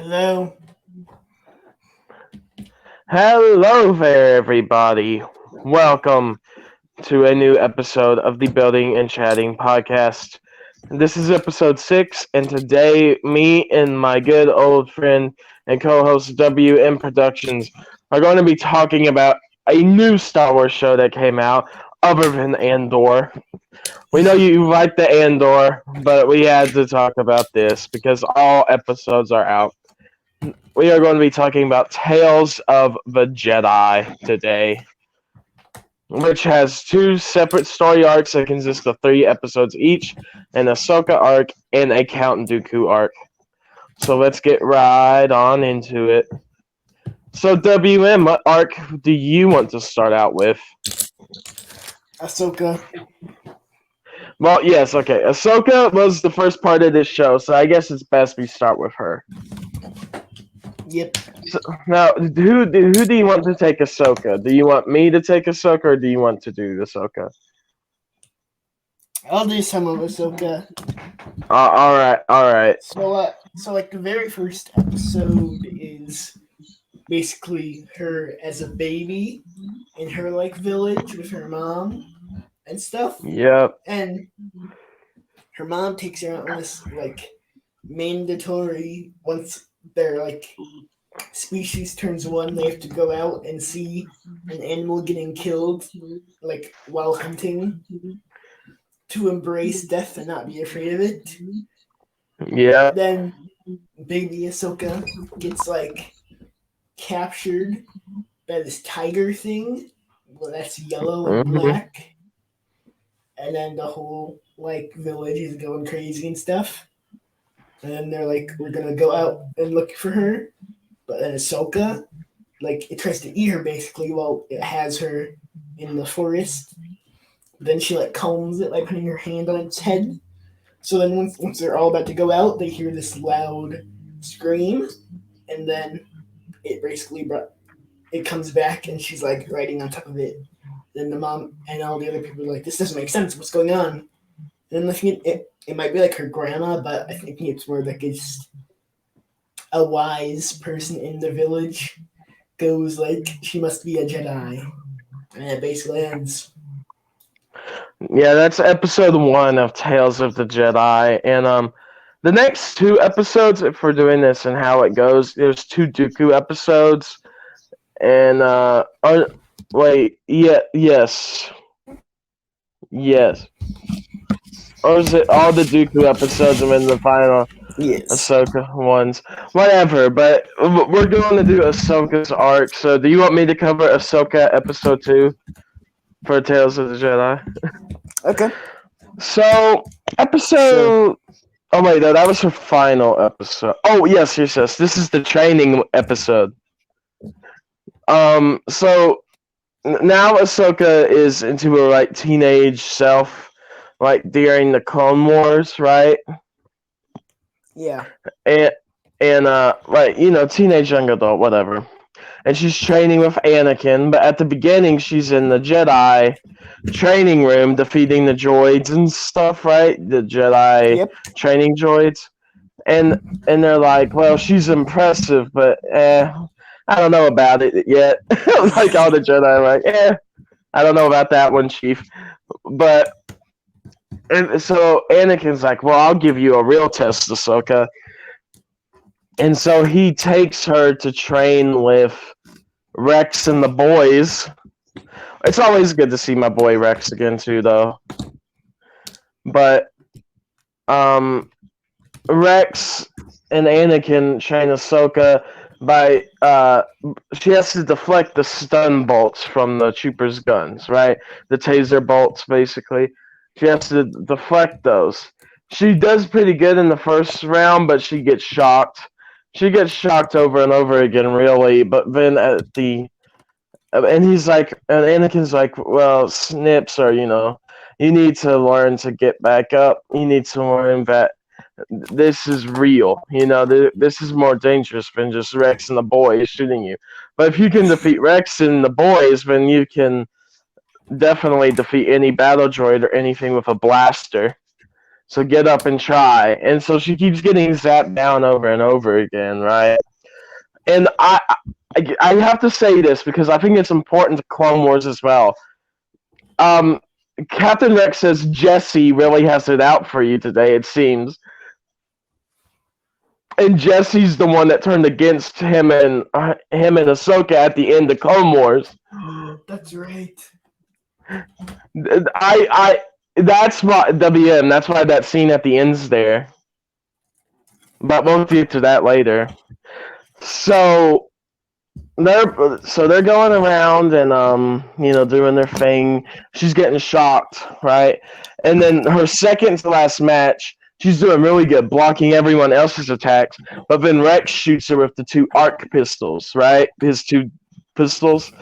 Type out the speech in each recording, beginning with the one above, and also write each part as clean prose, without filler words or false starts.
Hello. Hello there, everybody. Welcome to a new episode of the Building and Chatting podcast. This is episode 6, and today, me and my good old friend and co host WM Productions are going to be talking about a new Star Wars show that came out, other than Andor. We know you like the Andor, but we had to talk about this because all episodes are out. We are going to be talking about Tales of the Jedi today, which has two separate story arcs that consist of 3 episodes each, an Ahsoka arc and a Count Dooku arc. So let's get right on into it. So WM, what arc do you want to start out with? Ahsoka. Well, yes, okay. Ahsoka was the first part of this show, so I guess it's best we start with her. Yep. So, now, who do you want to take Ahsoka? Do you want me to take Ahsoka, or do you want to do Ahsoka? I'll do some of Ahsoka. All right. So the very first episode is basically her as a baby in her village with her mom and stuff. Yep. And her mom takes her out on this mandatory, once their species turns 1, they have to go out and see an animal getting killed while hunting, to embrace death and not be afraid of it. Yeah. Then baby Ahsoka gets captured by this tiger thing. Well, that's yellow and black. And then the whole village is going crazy and stuff. And then they're we're gonna go out and look for her. But then Ahsoka, it tries to eat her basically while it has her in the forest. Then she combs it, putting her hand on its head. So then once they're all about to go out, they hear this loud scream, and then it basically it comes back, and she's riding on top of it. Then the mom and all the other people are this doesn't make sense. What's going on? And then it might be her grandma, but I think it's more it's a wise person in the village goes she must be a Jedi, and it basically ends. Yeah, that's episode 1 of Tales of the Jedi, and the next 2 episodes, if we're doing this and how it goes, there's 2 Dooku episodes, and yes, or is it all the Dooku episodes and then the final? Yes. Ahsoka ones. Whatever, but we're going to do Ahsoka's arc. So do you want me to cover Ahsoka episode 2 for Tales of the Jedi? Okay. So, episode... Oh, wait, no, that was her final episode. Oh, yes. This is the training episode. So, now Ahsoka is into her, teenage self, during the Clone Wars, right? Yeah. And teenage young adult, whatever. And she's training with Anakin, but at the beginning she's in the Jedi training room defeating the droids and stuff, right? The Jedi training droids. And they're well, she's impressive, but I don't know about it yet. All the Jedi are I don't know about that one, Chief. But and so Anakin's well, I'll give you a real test, Ahsoka. And so he takes her to train with Rex and the boys. It's always good to see my boy Rex again too, though. But Rex and Anakin train Ahsoka by she has to deflect the stun bolts from the troopers' guns, right? The taser bolts, basically. She has to deflect those. She does pretty good in the first round, but she gets shocked. She gets shocked over and over again, really. But then and he's and Anakin's well, Snips are, you need to learn to get back up. You need to learn that this is real. This is more dangerous than just Rex and the boys shooting you. But if you can defeat Rex and the boys, then you can definitely defeat any battle droid or anything with a blaster. So get up and try. And so she keeps getting zapped down over and over again, right? And I have to say this because I think it's important to Clone Wars as well. Um, Captain Rex says Jesse really has it out for you today, it seems. And Jesse's the one that turned against him and Ahsoka at the end of Clone Wars. That's right. I that's why WM. That's why that scene at the end's there. But we'll get to that later. So they're going around and doing their thing. She's getting shocked, right? And then her second to last match, she's doing really good, blocking everyone else's attacks. But then Rex shoots her with the two arc pistols, right? His two pistols.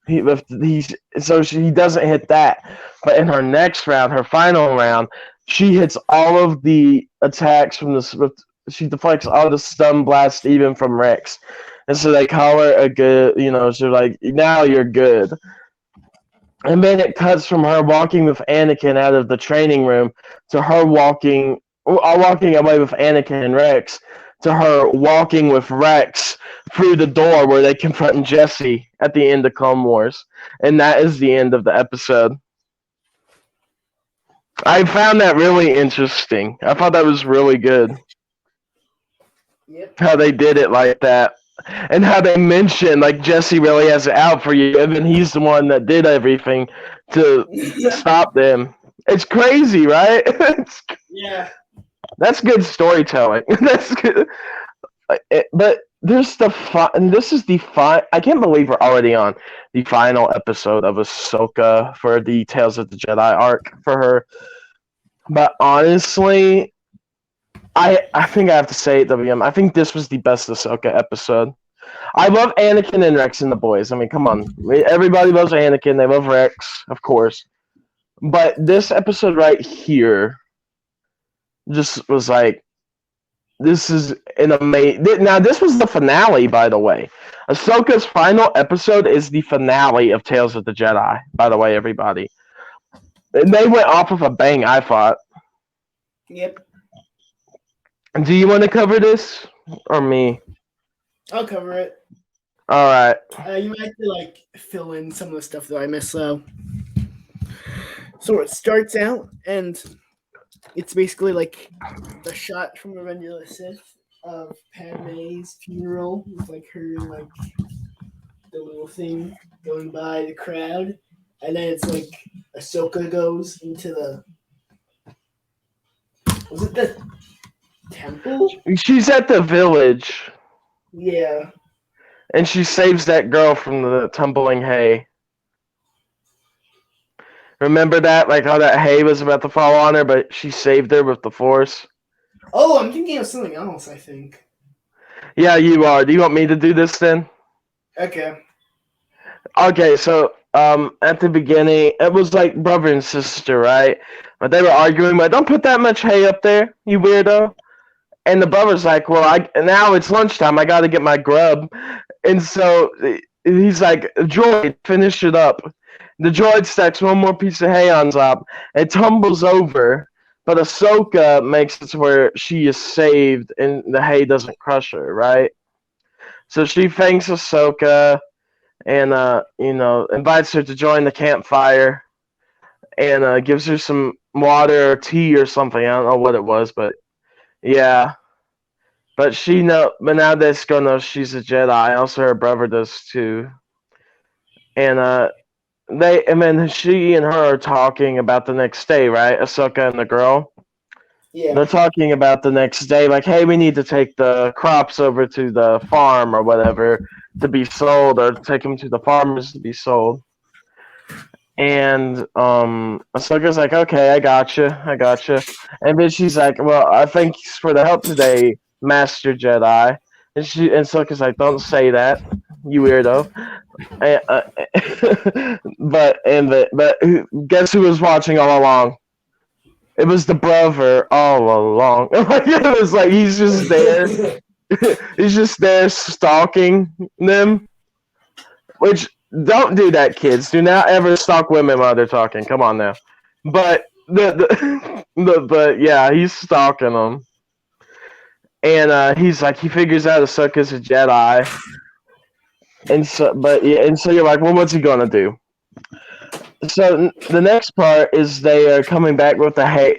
He doesn't hit that. But in her next round, her final round, she hits all of the attacks from she deflects all the stun blast even from Rex. And so they call her a good, so like, now you're good. And then it cuts from her walking with Anakin out of the training room to her walking away with Anakin and Rex to her walking with Rex through the door where they confront Jesse at the end of Clone Wars. And that is the end of the episode. I found that really interesting. I thought that was really good. Yep. How they did it like that. And how they mentioned, like, Jesse really has it out for you, and then he's the one that did everything to stop them. It's crazy, right? Yeah. That's good storytelling. That's good. But there's and this is I can't believe we're already on the final episode of Ahsoka for the Tales of the Jedi arc for her. But honestly, I think I have to say it, WM. I think this was the best Ahsoka episode. I love Anakin and Rex and the boys. I mean, come on. Everybody loves Anakin. They love Rex, of course. But this episode right here just was like, this is an amazing... Now, this was the finale, by the way. Ahsoka's final episode is the finale of Tales of the Jedi, by the way, everybody. And they went off of a bang, I thought. Yep. Do you want to cover this? Or me? I'll cover it. Alright. You might have to, fill in some of the stuff that I missed, though. So it starts out, and it's basically, the shot from Revenge of the Sith of Padme's funeral with, her, the little thing going by the crowd. And then it's, Ahsoka goes into the... Was it the temple? She's at the village. Yeah. And she saves that girl from the tumbling hay. Remember that? Like how that hay was about to fall on her, but she saved her with the Force? Oh, I'm thinking of something else, I think. Yeah, you are. Do you want me to do this then? Okay. Okay, so at the beginning, it was like brother and sister, right? But they were arguing, but don't put that much hay up there, you weirdo. And the brother's like, well, now it's lunchtime. I got to get my grub. And so he's like, droid, finish it up. The droid stacks one more piece of hay on top. It tumbles over, but Ahsoka makes it to where she is saved and the hay doesn't crush her, right? So she thanks Ahsoka and, invites her to join the campfire and gives her some water or tea or something. I don't know what it was, but yeah. But but now Disco knows she's a Jedi. Also, her brother does too. And then she and her are talking about the next day, right? Ahsoka and the girl. Yeah. They're talking about the next day, like, hey, we need to take the crops over to the farm or whatever to be sold, or take them to the farmers to be sold. And Ahsoka's like, okay, I gotcha. And then she's like, well, thanks for the help today, Master Jedi. And Ahsoka's like, don't say that, you weirdo. But guess who was watching all along? It was the brother all along. It was like he's just there. He's just there stalking them. Which, don't do that, kids. Do not ever stalk women while they're talking. Come on now. But but yeah, he's stalking him, and he's like, he figures out Ahsoka's a Jedi, and so you're like, well, what's he gonna do? So the next part is they are coming back with the hay.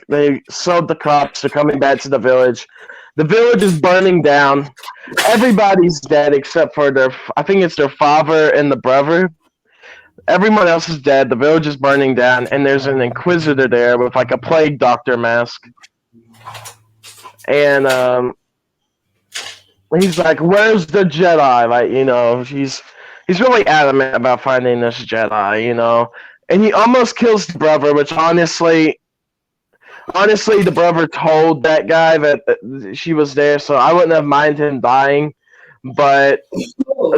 They sowed the crops. They're coming back to the village. The village is burning down. Everybody's dead except for I think it's their father and the brother. Everyone else is dead. The village is burning down, and there's an inquisitor there with like a plague doctor mask. And he's like, "Where's the Jedi?" Like, he's really adamant about finding this Jedi. And he almost kills the brother, which honestly, the brother told that guy that she was there, so I wouldn't have minded him dying. But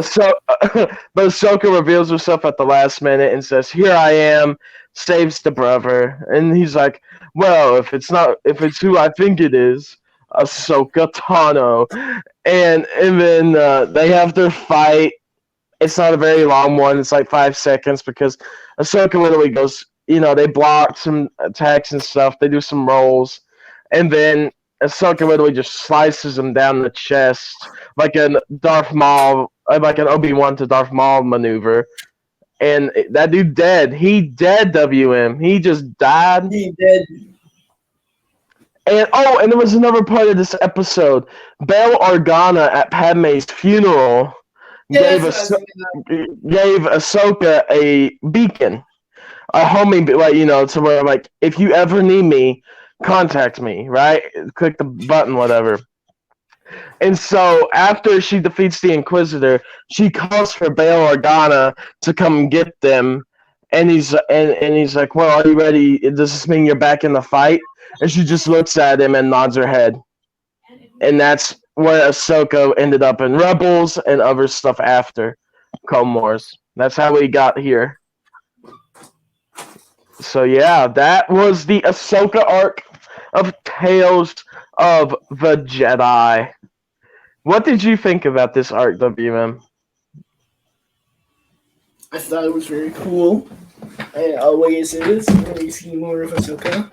so, but Ahsoka reveals herself at the last minute and says, "Here I am," saves the brother, and he's like, "Well, if it's who I think it is, Ahsoka Tano," and then they have their fight. It's not a very long one. It's like 5 seconds because Ahsoka literally goes, they block some attacks and stuff. They do some rolls, and then Ahsoka literally just slices him down the chest like an Darth Maul, like an Obi-Wan to Darth Maul maneuver. And that dude dead. He dead. WM. He just died. He did. And there was another part of this episode. Bail Organa at Padme's funeral Yeah, gave that's Ahsoka a beacon, a homing, to where like, if you ever need me, contact me. Right? Click the button, whatever. And so after she defeats the Inquisitor, she calls for Bail Organa to come get them. And he's like, "Well, are you ready? Does this mean you're back in the fight?" And she just looks at him and nods her head. And that's where Ahsoka ended up in Rebels and other stuff after Clone Wars. That's how we got here. So yeah, that was the Ahsoka arc of Tales of the Jedi. What did you think about this arc, WM? I thought it was very cool. It always is when we see more of Ahsoka.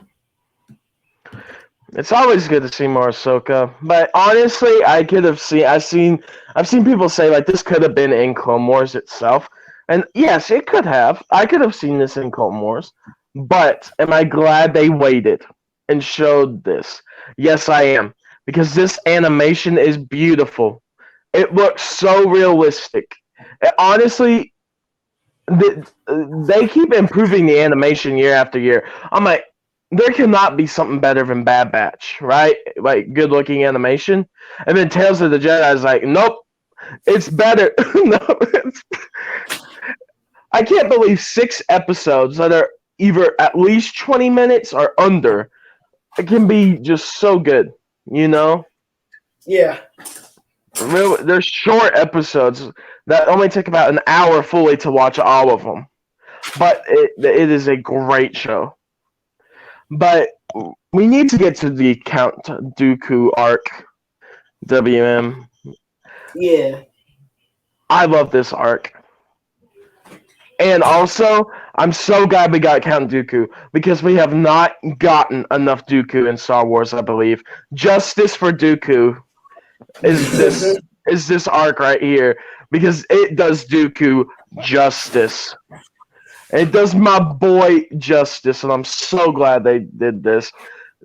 It's always good to see more Ahsoka, but honestly, I've seen people say like this could have been in Clone Wars itself, and yes, it could have. I could have seen this in Clone Wars, but am I glad they waited and showed this? Yes, I am, because this animation is beautiful. It looks so realistic. Honestly, they keep improving the animation year after year. I'm like, there cannot be something better than Bad Batch, right? Like good looking animation. And then Tales of the Jedi is like, nope, it's better. No, I can't believe 6 episodes that are either at least 20 minutes or under. It can be just so good, Yeah. They're short episodes that only take about an hour fully to watch all of them. But it is a great show. But we need to get to the Count Dooku arc, WM. Yeah. I love this arc. And also, I'm so glad we got Count Dooku, because we have not gotten enough Dooku in Star Wars, I believe. Justice for Dooku is this arc right here, because it does Dooku justice. It does my boy justice, and I'm so glad they did this.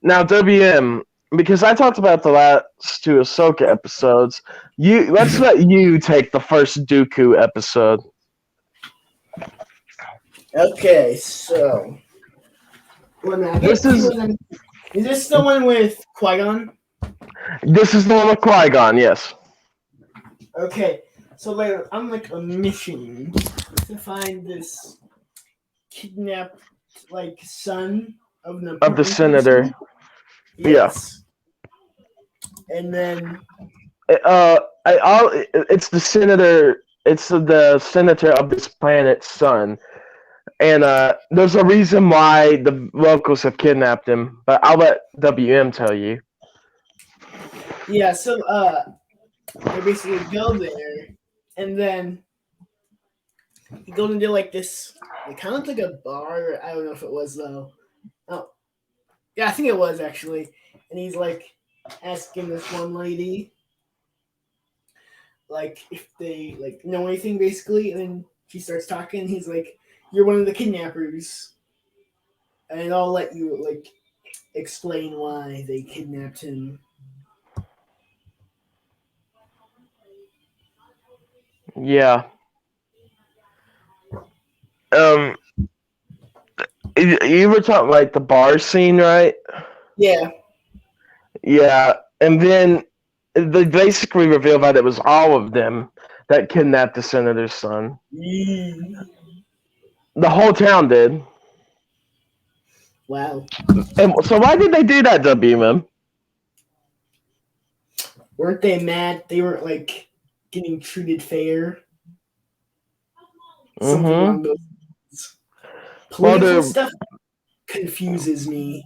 Now, WM, because I talked about the last 2 Ahsoka episodes, let's let you take the first Dooku episode. Okay, so is this the one with Qui-Gon? This is the one with Qui-Gon, yes. Okay, so later I'm like a mission to find this kidnapped son of the senator. person. Yes. Yeah. And then it's the senator. It's the senator of this planet's son, and there's a reason why the locals have kidnapped him. But I'll let WM tell you. Yeah. So they basically go there, and then he goes into like this. It kind of looked like a bar. I don't know if it was though. Oh, yeah, I think it was actually. And he's like asking this one lady like if they like know anything basically, and then she starts talking. He's like, "You're one of the kidnappers," and I'll let you like explain why they kidnapped him. Yeah. Um, you were talking like the bar scene, right? Yeah. Yeah, and then they basically revealed that it was all of them that kidnapped the senator's son. The whole town did. Wow. And so why did they do that, WM? Weren't they mad they weren't like getting treated fair? Something Mm-hmm. along those lines. Well, Political stuff confuses me.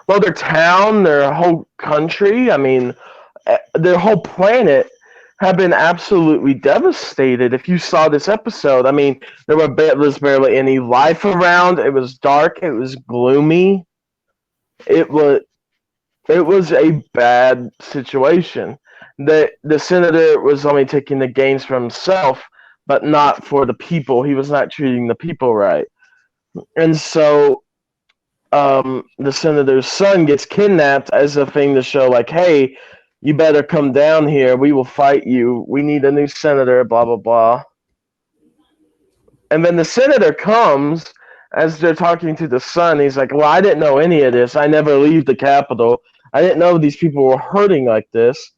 their town, their whole country, I mean, their whole planet have been absolutely devastated. If you saw this episode, I mean, was barely any life around. It was dark. It was gloomy. It was it was a bad situation. The senator was only taking the gains for himself, but not for the people. He was not treating the people right, and so the senator's son gets kidnapped as a thing to show, like, hey, you better come down here. We will fight you. We need a new senator. Blah blah blah. And then the senator comes as they're talking to the son. He's like, well, I didn't know any of this. I never leave the capital. I didn't know these people were hurting like this.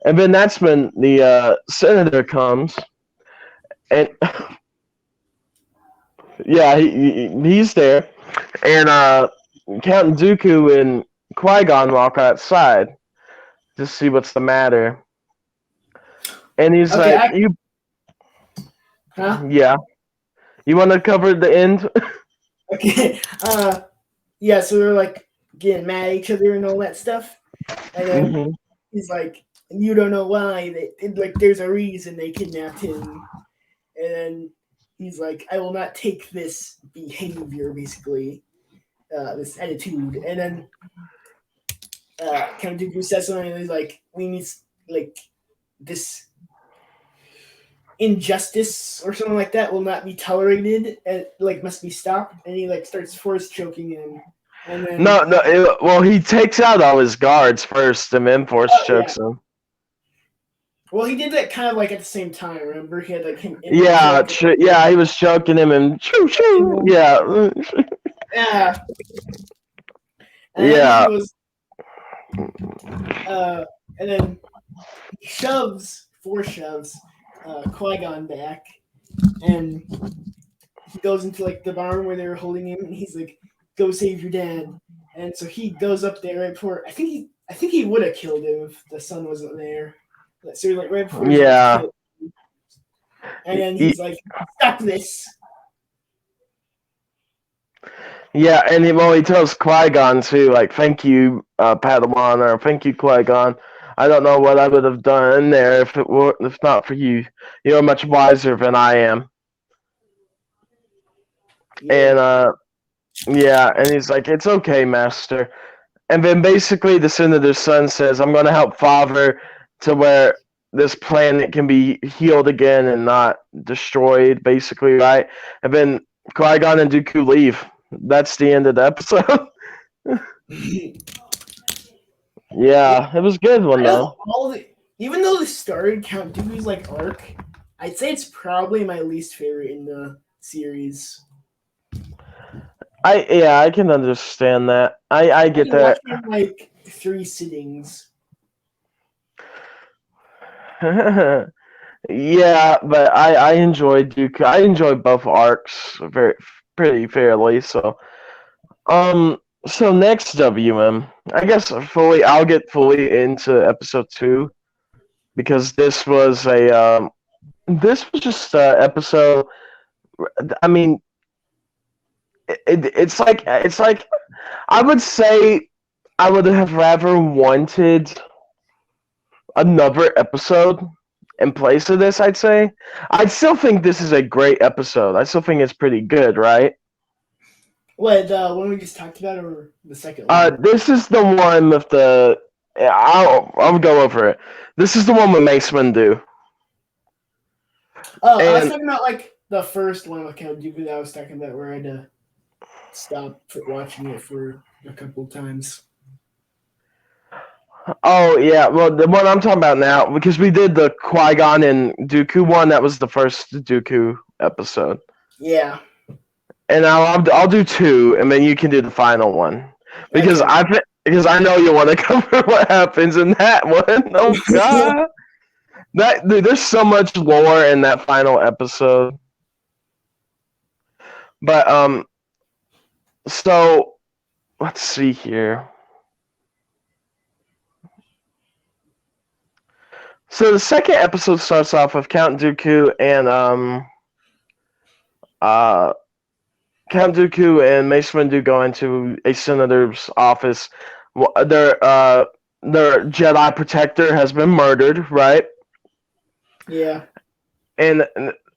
And then that's when the senator comes, and yeah, he's there, and Captain Dooku and Qui Gon walk outside to see what's the matter, and he's Okay, like, "You, huh? yeah, you want to cover the end?" Okay. Yeah, so they're like getting mad at each other and all that stuff. And then hmm he's like, "You don't know why like there's a reason they kidnapped him." And then he's like, "I will not take this behavior, basically, this attitude." And then Count Dooku says something, and he's like, "We need like this injustice or something like that will not be tolerated, and like must be stopped." And he like starts force choking him, and then No. Well, he takes out all his guards first, and then force yeah. chokes them. Well, he did that kind of like at the same time. Remember, he had like him in the Yeah, choke. yeah, he was choking him and choo And choo. then, Yeah, yeah, and then he yeah, was, uh, and then he shoves Qui Gon back, and he goes into like the barn where they were holding him, and he's like, "Go save your dad." And so he goes up there right before. I think he would have killed him if the son wasn't there. So like right before he's about to yeah. kill him, and then he's like, "Stop this!" Yeah, and he tells Qui Gon too, like, "Thank you, Padawan," or "Thank you, Qui Gon. I don't know what I would have done there if not for you. You're much wiser than I am." Yeah. And yeah, and he's like, "It's okay, Master." And then basically, the senator's son says, "I'm going to help Father to where this planet can be healed again and not destroyed." Basically, right? And then Qui Gon and Dooku leave. That's the end of the episode. Yeah, Yeah, it was a good one I know though. even though this started Count Dooku's like arc, I'd say it's probably my least favorite in the series. I can understand that. I I get can watch that. it in like 3 sittings. Yeah, but I enjoy Duke. I enjoy both arcs very pretty fairly. Um so next WM, I guess fully I'll get fully into episode 2 because this was just a episode. I mean, it's like I would say I would have rather wanted another episode in place of this. I still think this is a great episode. I still think it's pretty good, right? What, the one we just talked about, or the second one? This is the one with the. I'll go over it. This is the one with Mace Windu. Oh, I was And talking about like the first one with Count Dooku that I was talking about, where I had to stop watching it for a couple times. oh yeah, well the one I'm talking about now, because we did the Qui-Gon and Dooku one. That was the first Dooku episode. Yeah. And I'll do two, and then you can do the final one because Okay. I know you want to cover what happens in that one. Oh god, that dude, there's so much lore in that final episode. But so let's see here. So the second episode starts off with Count Dooku and uh Count Dooku and Mace Windu go into a senator's office. Their Jedi protector has been murdered, right? Yeah. And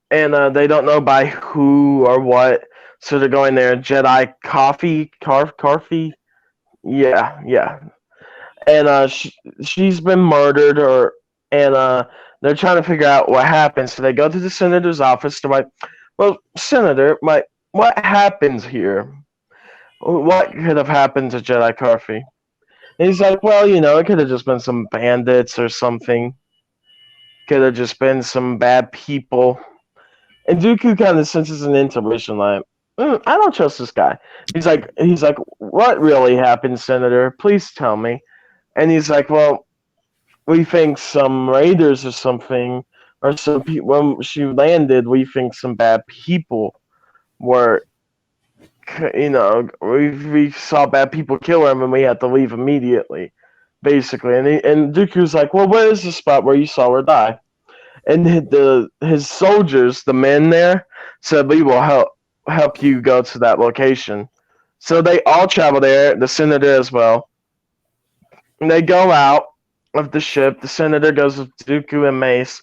they don't know by who or what, so they're going there. Jedi coffee, yeah. And she's been murdered, and they're trying to figure out what happened. So they go to the senator's office. They're like, "Well, Senator, what happens here? What could have happened to Jedi Coffee?" And he's like, "Well, it could have just been some bandits or something. Could have just been some bad people." And Dooku kind of senses an intuition, like, I don't trust this guy. He's like, "What really happened, Senator? Please tell me." And he's like, "Well, we think some raiders or something, or some people. When she landed, we think some bad people were, we saw bad people kill him, and we had to leave immediately, basically." And Dooku's like, "Well, where is the spot where you saw her die?" And his soldiers, the men there, said, "We will help you go to that location." So they all travel there, the senator as well. And they go out of the ship. The senator goes with Dooku and Mace.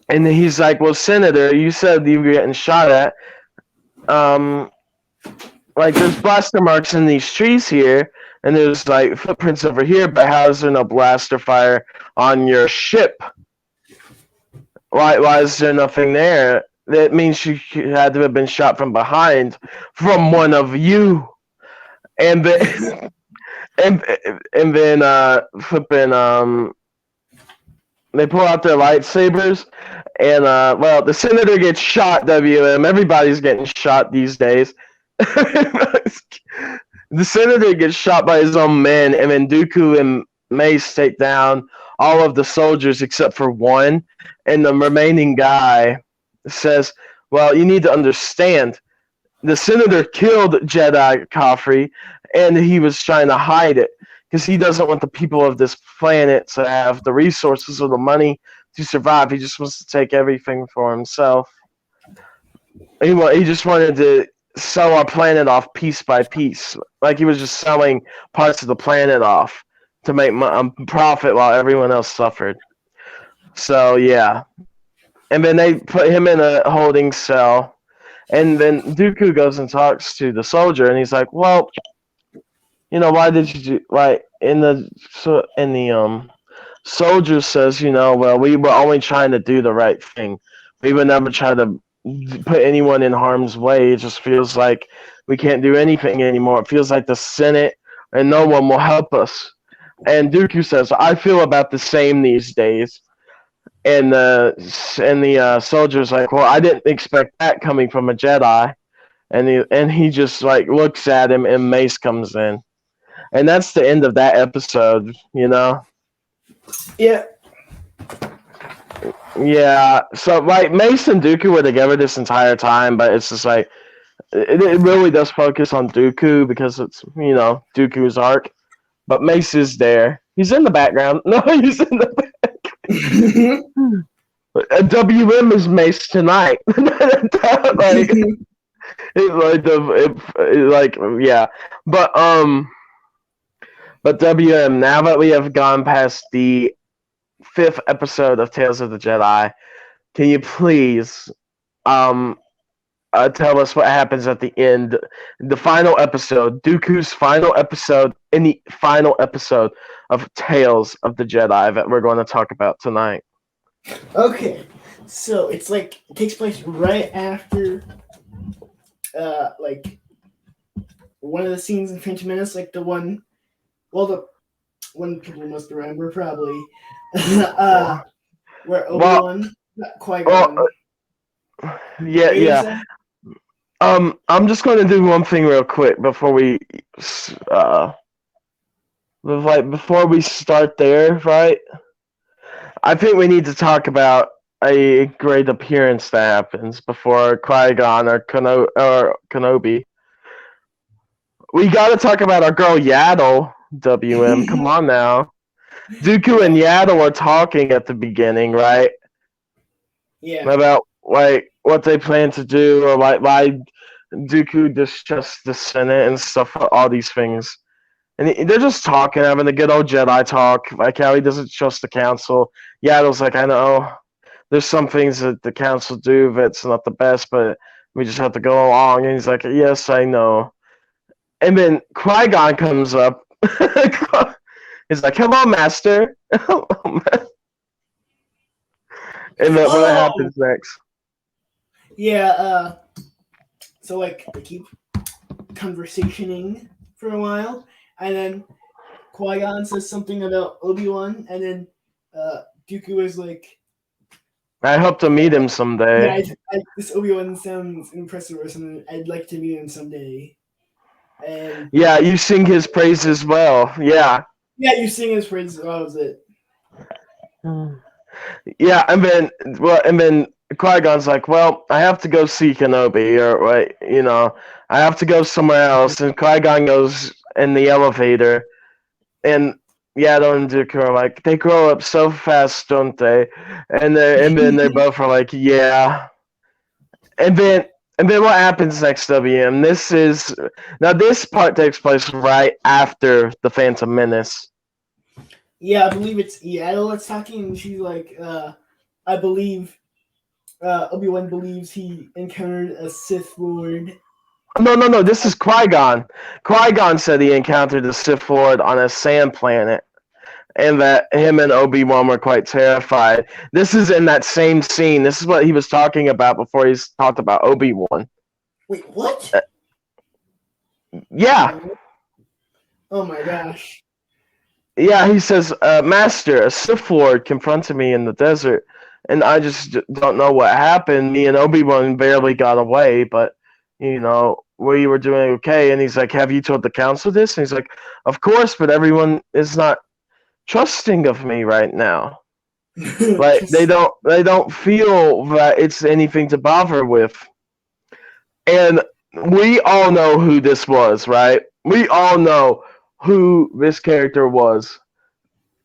And he's like, "Well, Senator, you said you were getting shot at. Like, there's blaster marks in these trees here, and there's, like, footprints over here, but how is there no blaster fire on your ship? Why is there nothing there? That means she had to have been shot from behind from one of you." And then and then flipping they pull out their lightsabers, and well, the senator gets shot. WM, everybody's getting shot these days. The senator gets shot by his own men, and then Dooku and Mace take down all of the soldiers except for one, and the remaining guy says, "Well, you need to understand, the senator killed Jedi Coffrey, and he was trying to hide it because he doesn't want the people of this planet to have the resources or the money to survive. He just wants to take everything for himself. He just wanted to sell our planet off piece by piece, like he was just selling parts of the planet off to make profit while everyone else suffered." So yeah, and then they put him in a holding cell, and then Dooku goes and talks to the soldier, and he's like, "Well, why did you do, like, in the soldier says, well, we were only trying to do the right thing. We would never try to put anyone in harm's way. It just feels like we can't do anything anymore. It feels like the Senate and no one will help us." And Dooku says, "I feel about the same these days." And the soldier's like, "Well, I didn't expect that coming from a Jedi." And he just, like, looks at him, and Mace comes in. And that's the end of that episode, Yeah. Yeah, so, like, Mace and Dooku were together this entire time, but it's just like, it really does focus on Dooku because it's, Dooku's arc. But Mace is there. He's in the background. No, he's in the background. WM is Mace tonight. Yeah. But WM, now that we have gone past the 5th episode of Tales of the Jedi, can you please tell us what happens at the end, the final episode, Dooku's final episode, in the final episode of Tales of the Jedi that we're going to talk about tonight. Okay, so it's like it takes place right after, like one of the scenes in Phantom Menace, like the one people must remember probably, where Obi-Wan, Qui-Gon. Yeah. I'm just going to do one thing real quick before we start there, right? I think we need to talk about a great appearance that happens before Qui-Gon or Kenobi. We got to talk about our girl Yaddle, WM. Come on now. Dooku and Yaddle are talking at the beginning, right? Yeah. About like what they plan to do, or like why Dooku distrusts the Senate and stuff, all these things. And they're just talking, having a good old Jedi talk, like how he doesn't trust the Council. Yaddle's like, I know, there's some things that the Council do that's not the best, but we just have to go along. And he's like, yes, I know. And then Qui-Gon comes up. He's like, hello, Master. And then what happens next? Yeah, so like they keep conversationing for a while, and then Qui-Gon says something about Obi-Wan, and then Dooku is like, I hope to meet him someday. Yeah, this Obi-Wan sounds impressive or something. I'd like to meet him someday. And yeah, you sing his praise as well. Yeah. Yeah, you sing his praise as well. Is it? Yeah, and then Qui-Gon's like, well, I have to go see Kenobi, or I have to go somewhere else. And Qui-Gon goes in the elevator, and Yaddle and Dooku are like, they grow up so fast, don't they? And then they both are like, yeah. And then what happens next, WM? This part takes place right after the Phantom Menace. Yeah, I believe it's Yaddle that's talking, and she's like, I believe Obi-Wan believes he encountered a Sith Lord. No, this is Qui-Gon. Qui-Gon said he encountered a Sith Lord on a sand planet, and that him and Obi-Wan were quite terrified. This is in that same scene. This is what he was talking about before he talked about Obi-Wan. Wait, what? Yeah. Oh my gosh. Yeah, he says, Master, a Sith Lord confronted me in the desert, and I just don't know what happened. Me and Obi-Wan barely got away, but, we were doing okay. And he's like, have you told the Council this? And he's like, of course, but everyone is not trusting of me right now. Like, they don't feel that it's anything to bother with. And we all know who this was, right? We all know who this character was.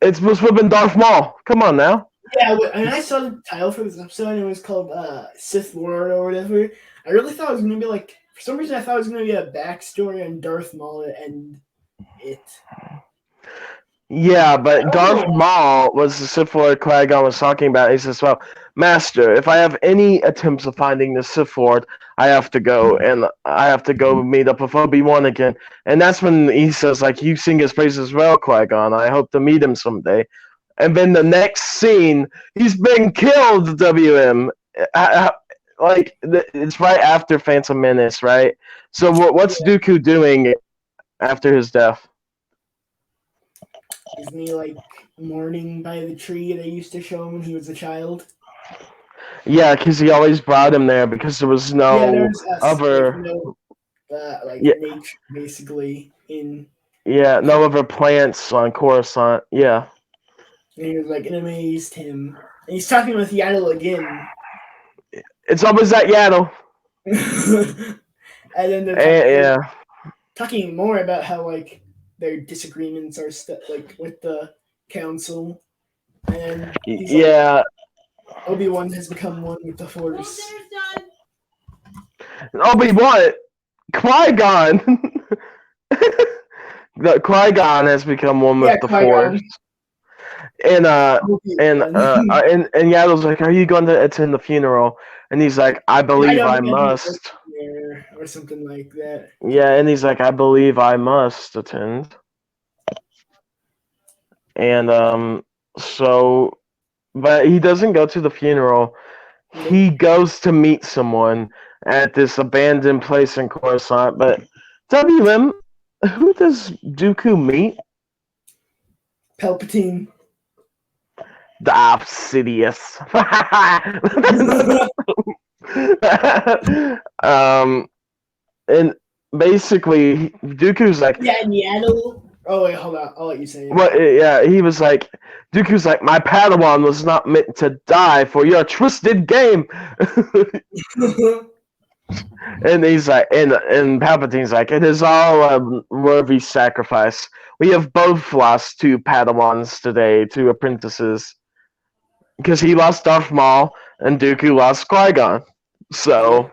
It was flipping Darth Maul. Come on now. Yeah, and I saw the title for this episode, and it was called Sith Lord or whatever. I really thought it was going to be like, for some reason I thought it was going to be a backstory on Darth Maul and it. Yeah, but Darth Maul was the Sith Lord Qui-Gon was talking about. He says, well, Master, if I have any attempts of finding the Sith Lord, I have to go, and I have to go meet up with Obi-Wan again. And that's when he says, like, you sing his praise as well, Qui-Gon. I hope to meet him someday. And then the next scene, he's been killed, WM. It's right after Phantom Menace, right? So what's Dooku doing after his death? Isn't he like mourning by the tree they used to show him when he was a child? Yeah, because he always brought him there because there was no other nature basically in. Yeah, no other plants on Coruscant. Yeah. And he was like, it amazed him. And he's talking with Yaddle again. It's always that Yaddle. And then they're talking more about how like their disagreements are like with the Council, and like, Obi-Wan has become one with the Force. Obi-Wan, Qui-Gon. Qui-Gon has become one with the Force. And Yaddle's like, are you going to attend the funeral? And he's like, I believe I must. there or something like that. Yeah, and he's like, I believe I must attend. And so, but he doesn't go to the funeral. Nope. He goes to meet someone at this abandoned place in Coruscant. But WM, who does Dooku meet? Palpatine. The Obsidious. um, and basically, Dooku's like, Yeah, and Yaddle. Oh wait, hold on. I'll let you say it. what? Yeah, he was like, Dooku's like, my Padawan was not meant to die for your twisted game. And he's like, and Palpatine's like, it is all a worthy sacrifice. We have both lost two Padawans today, two apprentices, because he lost Darth Maul and Dooku lost Qui-Gon. Yep. So,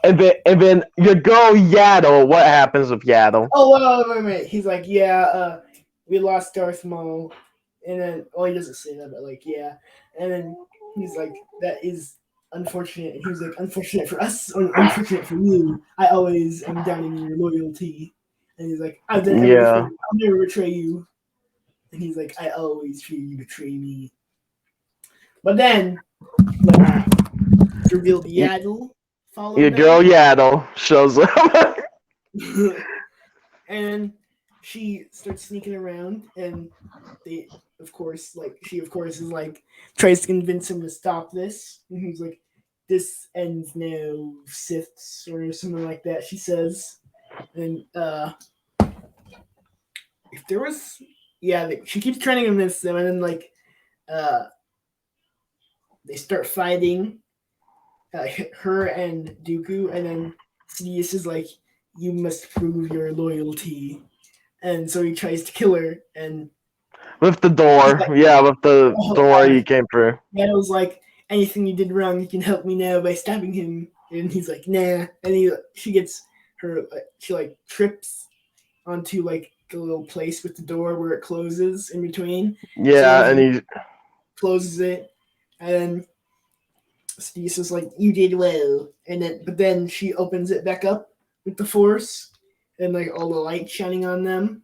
and then your girl Yaddle. What happens with Yaddle? Oh wait. He's like, yeah, we lost Darth Maul, and then he doesn't say that, but like, yeah, and then he's like, that is unfortunate. And he was like, unfortunate for us or unfortunate for you. I always am doubting your loyalty. And he's like, I've done everything. Yeah, I'll never betray you. And he's like, I always fear you betray me. But then, it's revealed Yaddle followed your girl them. Yaddle shows up. And she starts sneaking around, and they, of course, is like, tries to convince him to stop this. And he's like, this ends now, Siths, or something like that, she says. And, if there was, yeah, she keeps trying to convince them, and then, like, they start fighting, her and Dooku, and then Sidious is like, you must prove your loyalty. And so he tries to kill her, and With the door, like, yeah, with the oh, door he came through. Yaddle's like, anything you did wrong, you can help me now by stabbing him. And he's like, nah. And she gets her, she like trips onto like the little place with the door where it closes in between. Yeah, So and he he, closes it, and then Steve's is like, you did well. But then she opens it back up with the Force, and like all the light shining on them.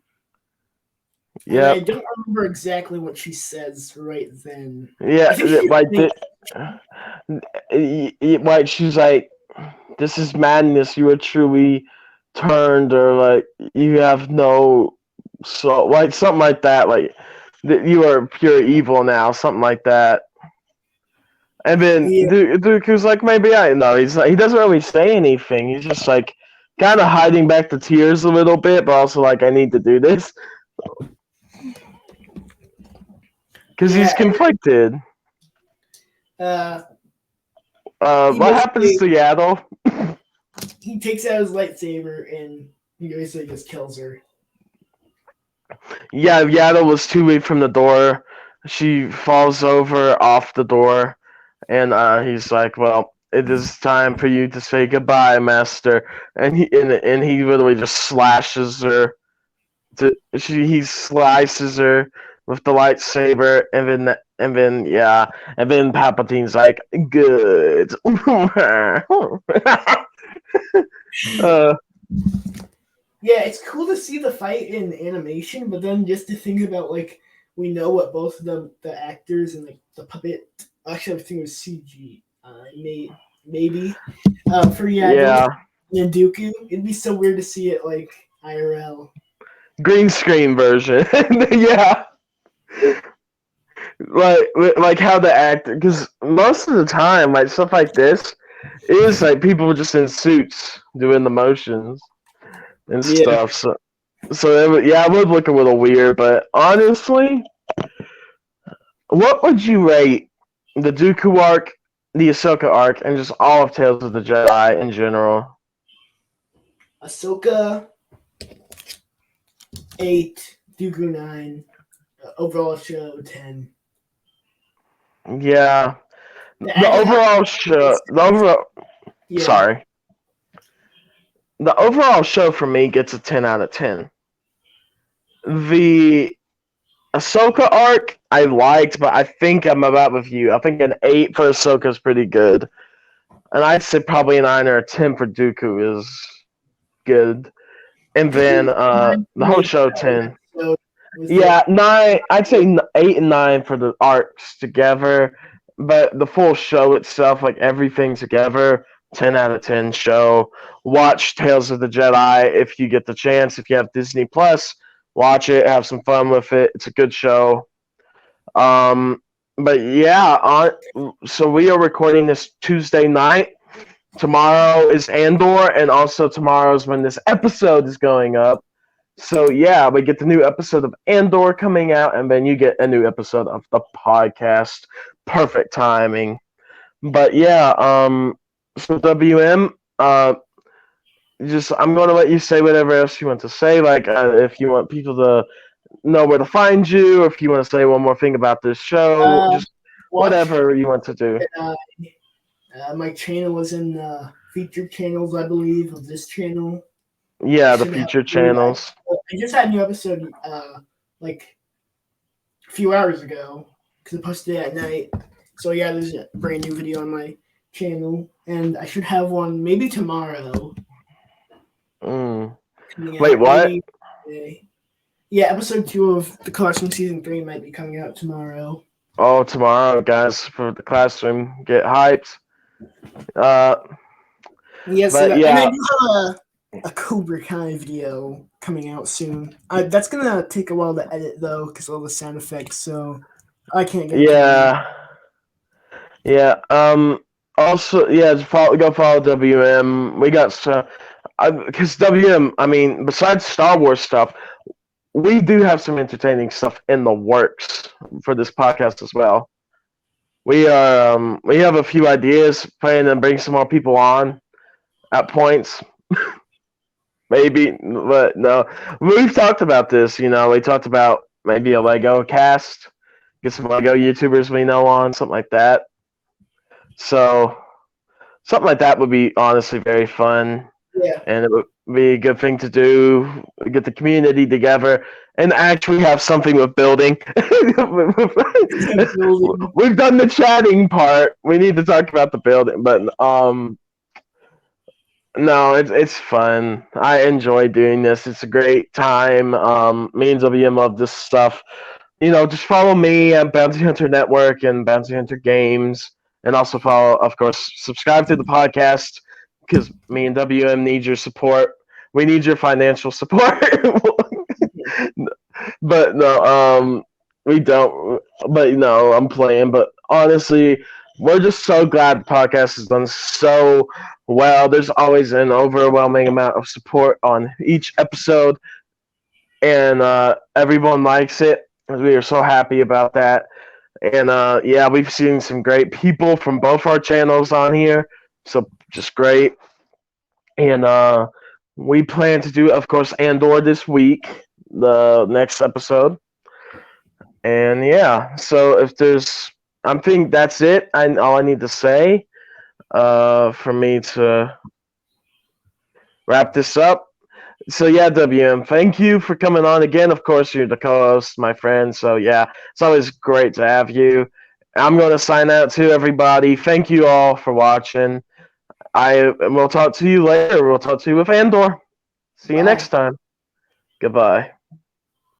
And I yep, don't remember exactly what she says right then. yeah, I think she like like she's like, this is madness. You are truly turned, or like you have no, so like something like that. Like that you are pure evil now, something like that. And then yeah, Dooku's like, maybe I know. He doesn't really say anything. He's just like kind of hiding back the tears a little bit, but also like, I need to do this because he's yeah. conflicted. Uh, he What happens basically to Yaddle? he takes out his lightsaber and he basically just kills her. Yeah, Yaddle was too weak from the door. She falls over off the door, and he's like, "Well, it is time for you to say goodbye, Master." And he literally just slashes her. He slices her with the lightsaber, and then Palpatine's like, "Good." uh, Yeah, it's cool to see the fight in animation, but then just to think about, like, we know what both of the actors and like the puppet, actually I think it was CG, maybe for Yaddle yeah, and Dooku. It'd be so weird to see it like IRL. green screen version. Yeah. like how the actor, because most of the time like stuff like this is like people just in suits doing the motions and Yeah. stuff, it would look a little weird, but honestly, what would you rate the Dooku arc, the Ahsoka arc, and just all of Tales of the Jedi in general? Ahsoka 8, Dooku 9, overall show 10. Yeah, the I overall show the overall yeah. sorry the overall show for me gets a 10 out of 10. The Ahsoka arc I liked, but I think I'm about with you. I think an 8 for Ahsoka is pretty good. and I'd say probably a 9 or a 10 for Dooku is good. And I then think nine the whole maybe show an 10. episode with it. Yeah, 9. I'd say 8 and 9 for the arcs together, but the full show itself, like everything together, 10 out of 10 show. Watch Tales of the Jedi if you get the chance. If you have Disney Plus, watch it. Have some fun with it. It's a good show. Um, but yeah, so we are recording this Tuesday night. Tomorrow is Andor, and also tomorrow is when this episode is going up. So yeah, we get the new episode of Andor coming out, and then you get a new episode of the podcast. Perfect timing. But yeah, so WM, just I'm going to let you say whatever else you want to say. Like if you want people to know where to find you, or if you want to say one more thing about this show, Uh, just watch whatever you want to do. uh, my channel was in the featured channels, I believe, of this channel. Yeah, the Should have featured new. channels. I just had a new episode like a few hours ago because I posted it at night. So yeah, there's a brand new video on my channel, and I should have one maybe tomorrow Mm. coming Wait, out. what? Maybe today. Yeah, episode 2 of the Collection Season 3 might be coming out tomorrow. Oh, tomorrow, guys, for the classroom. Get hyped. Uh, Yes, but and I yeah, do have a Cobra Kai video coming out soon. That's gonna take a while to edit though, because all the sound effects. So I can't get into yeah, yeah. Also, yeah, go follow WM. We got because WM. I mean, besides Star Wars stuff, we do have some entertaining stuff in the works for this podcast as well. We have a few ideas, planning to bring some more people on at points. Maybe, but no. We've talked about this, we talked about maybe a Lego cast, get some Lego YouTubers we know on, something like that. So, something like that would be honestly very fun, Yeah. and it would be a good thing to do, get the community together, and actually have something with building. Building. We've done the chatting part. We need to talk about the building, but no, it's fun. I enjoy doing this. It's a great time. Me and WM love this stuff. Just follow me at Bounty Hunter Network and Bounty Hunter Games, and also follow, of course, subscribe to the podcast because me and WM need your support. We need your financial support. But no, we don't. But I'm playing. But honestly, we're just so glad the podcast has done so well. There's always an overwhelming amount of support on each episode, and everyone likes it. We are so happy about that. And yeah, we've seen some great people from both our channels on here, so just great. And we plan to do, of course, Andor this week, the next episode. And yeah, so I think that's it. All I need to say for me to wrap this up. So yeah, WM, thank you for coming on again. Of course, you're the co-host, my friend. So yeah, it's always great to have you. I'm going to sign out to everybody. Thank you all for watching. We'll talk to you later. We'll talk to you with Andor. See you Bye. next time. Goodbye.